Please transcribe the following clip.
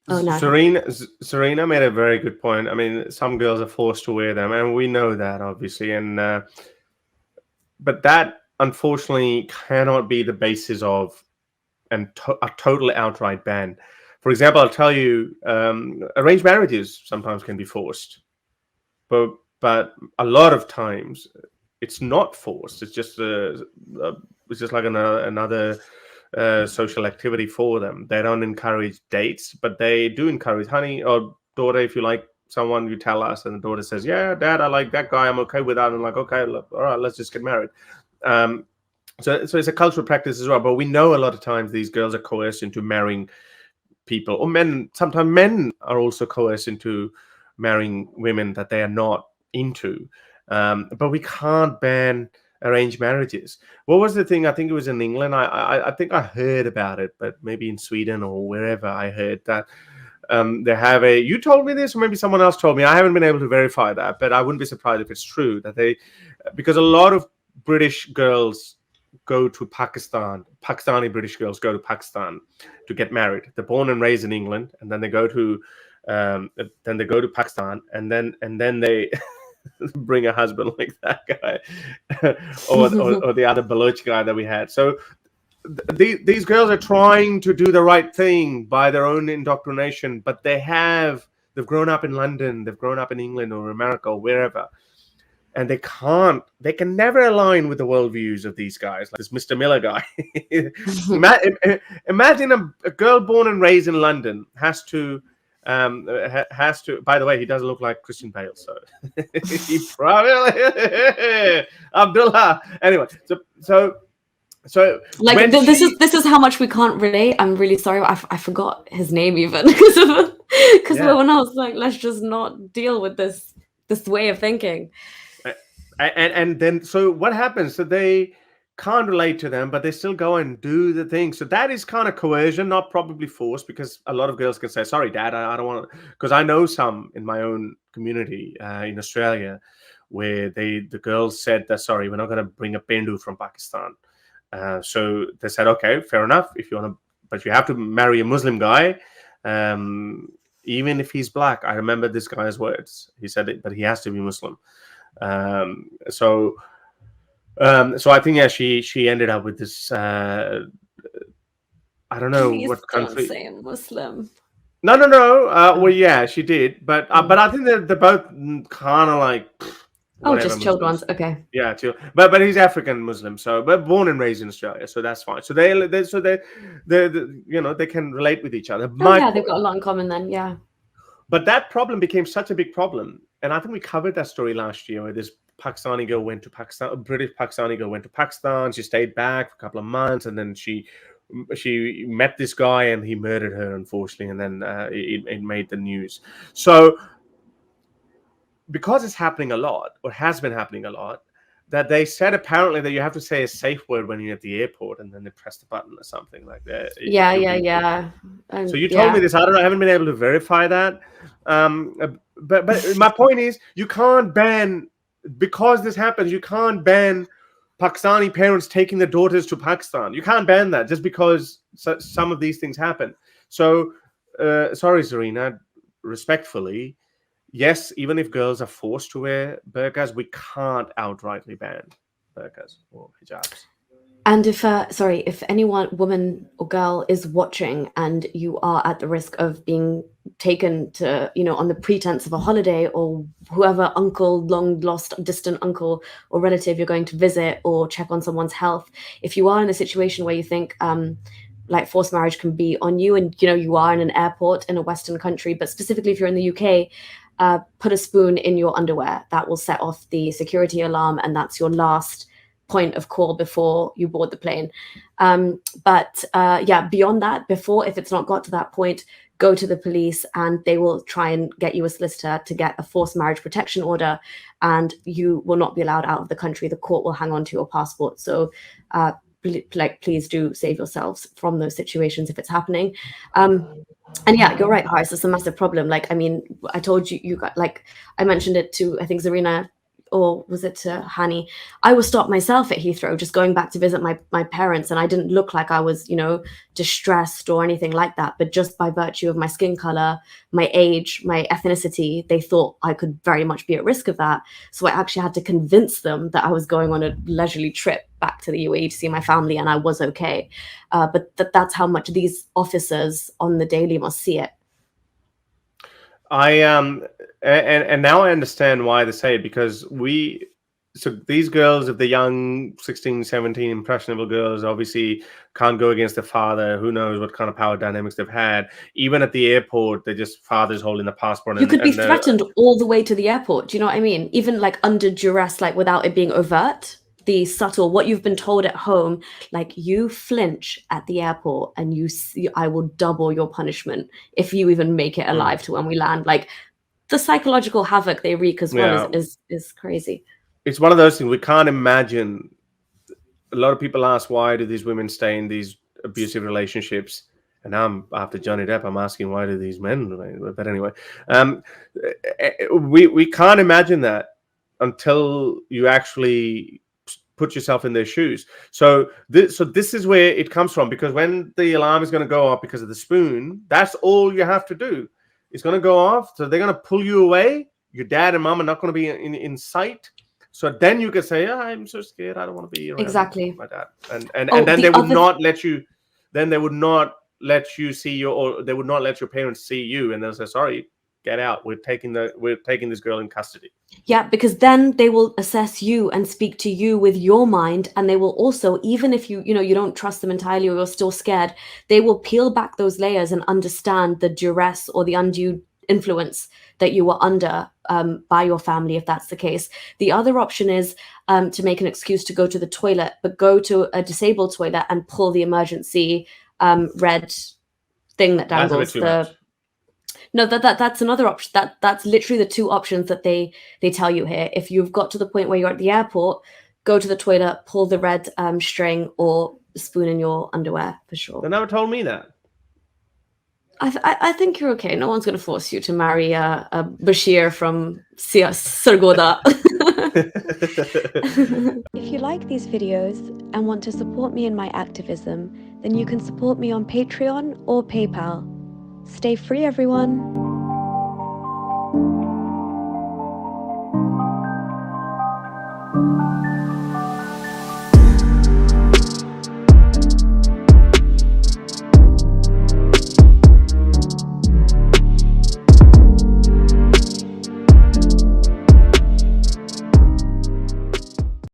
Oh no. Serena made a very good point. I mean, some girls are forced to wear them, and we know that obviously, and but that unfortunately cannot be the basis of a totally outright ban. For example, I'll tell you, arranged marriages sometimes can be forced, but a lot of times it's not forced. It's just like another social activity for them. They don't encourage dates, but they do encourage, honey or daughter, if you like someone, you tell us. And the daughter says, yeah, dad, I like that guy. I'm okay with that. And I'm like, okay, look, all right, let's just get married. Um, so it's a cultural practice as well. But we know a lot of times these girls are coerced into marrying people, or men. Sometimes men are also coerced into marrying women that they are not into. But we can't ban arranged marriages. What was the thing? I think it was in England. I think I heard about it, but maybe in Sweden or wherever I heard that they have a. You told me this, or maybe someone else told me. I haven't been able to verify that, but I wouldn't be surprised if it's true that because a lot of British girls go to Pakistan. Pakistani British girls go to Pakistan to get married. They're born and raised in England, and then they go to Pakistan, and then they bring a husband like that guy, or the other Baloch guy that we had. So these girls are trying to do the right thing by their own indoctrination, but they've grown up in London, they've grown up in England or America or wherever, and they can never align with the worldviews of these guys, like this Mr. Miller guy. Imagine a girl born and raised in London has to. By the way, he doesn't look like Christian Bale, so he probably Abdullah. Anyway, so like this is how much we can't relate. I'm really sorry, I forgot his name even because when I was like, let's just not deal with this way of thinking. And then so what happens? So they can't relate to them, but they still go and do the thing. So that is kind of coercion, not probably force, because a lot of girls can say, sorry, dad, I don't want to, because I know some in my own community in Australia where the girls said that, sorry, we're not going to bring a Bendu from Pakistan. So they said, okay, fair enough, if you want to, but you have to marry a Muslim guy, even if he's black. I remember this guy's words. He said it, but he has to be Muslim. So I think she ended up with this. I don't know what country. Don't say Muslim. No. Well, yeah, she did, but I think they're both kind of like. Just chilled ones. Okay. Yeah, chill. But he's African Muslim, but born and raised in Australia, so that's fine. So they they can relate with each other. They've got a lot in common then. Yeah. But that problem became such a big problem, and I think we covered that story last year, where this Pakistani girl went to Pakistan. A British Pakistani girl went to Pakistan. She stayed back for a couple of months, and then she met this guy, and he murdered her, unfortunately. And then it made the news. So because it's happening a lot, or has been happening a lot, that they said apparently that you have to say a safe word when you're at the airport, and then they press the button or something like that. Yeah. So you told me this. I haven't been able to verify that. But my point is, you can't ban, because this happens, you can't ban Pakistani parents taking their daughters to Pakistan. You can't ban that just because some of these things happen. So, sorry, Zarina, respectfully, yes, even if girls are forced to wear burqas, we can't outrightly ban burqas or hijabs. And if anyone, woman or girl, is watching and you are at the risk of being taken to, on the pretense of a holiday, or whoever uncle, long lost, distant uncle or relative you're going to visit or check on someone's health, if you are in a situation where you think like forced marriage can be on you, and you are in an airport in a Western country, but specifically if you're in the UK, put a spoon in your underwear. That will set off the security alarm, and that's your last point of call before you board the plane. But beyond that, if it's not got to that point, go to the police and they will try and get you a solicitor to get a forced marriage protection order, and you will not be allowed out of the country. The court will hang on to your passport. So please do save yourselves from those situations if it's happening. And yeah, you're right, Haris, it's a massive problem. Like, I mean, I told you got, like, I mentioned it to, I think, Zarina or was it to Hani? I was stopped myself at Heathrow, just going back to visit my parents, and I didn't look like I was, distressed or anything like that. But just by virtue of my skin color, my age, my ethnicity, they thought I could very much be at risk of that. So I actually had to convince them that I was going on a leisurely trip back to the UAE to see my family, and I was okay. But that's how much these officers on the daily must see it. And now I understand why they say it, because so these girls, if the young 16, 17 impressionable girls, obviously can't go against their father. Who knows what kind of power dynamics they've had. Even at the airport, they just father's holding the passport. You could be threatened all the way to the airport. Do you know what I mean? Even like under duress, like without it being overt, the subtle, what you've been told at home, like you flinch at the airport and I will double your punishment if you even make it alive to when we land. Like the psychological havoc they wreak as well is crazy. It's one of those things we can't imagine. A lot of people ask, why do these women stay in these abusive relationships? And now after Johnny Depp, I'm asking, why do these men? But anyway, we can't imagine that until you actually put yourself in their shoes. So this is where it comes from, because when the alarm is going to go off because of the spoon, that's all you have to do. It's going to go off. So they're going to pull you away. Your dad and mom are not going to be in sight. So then you can say, I'm so scared. I don't want to be around my dad. And then they would not let you. Then they would not let you see or they would not let your parents see you. And they'll say, sorry, get out. We're taking this girl in custody. Yeah, because then they will assess you and speak to you with your mind, and they will also, even if you don't trust them entirely or you're still scared, they will peel back those layers and understand the duress or the undue influence that you were under by your family, if that's the case. The other option is to make an excuse to go to the toilet, but go to a disabled toilet and pull the emergency red thing that dangles. That's a bit too much. No, that's another option. That's literally the two options that they tell you here. If you've got to the point where you're at the airport, go to the toilet, pull the red string, or spoon in your underwear for sure. They never told me that. I think you're okay. No one's going to force you to marry a Bashir from Sargodha. If you like these videos and want to support me in my activism, then you can support me on Patreon or PayPal. Stay free, everyone.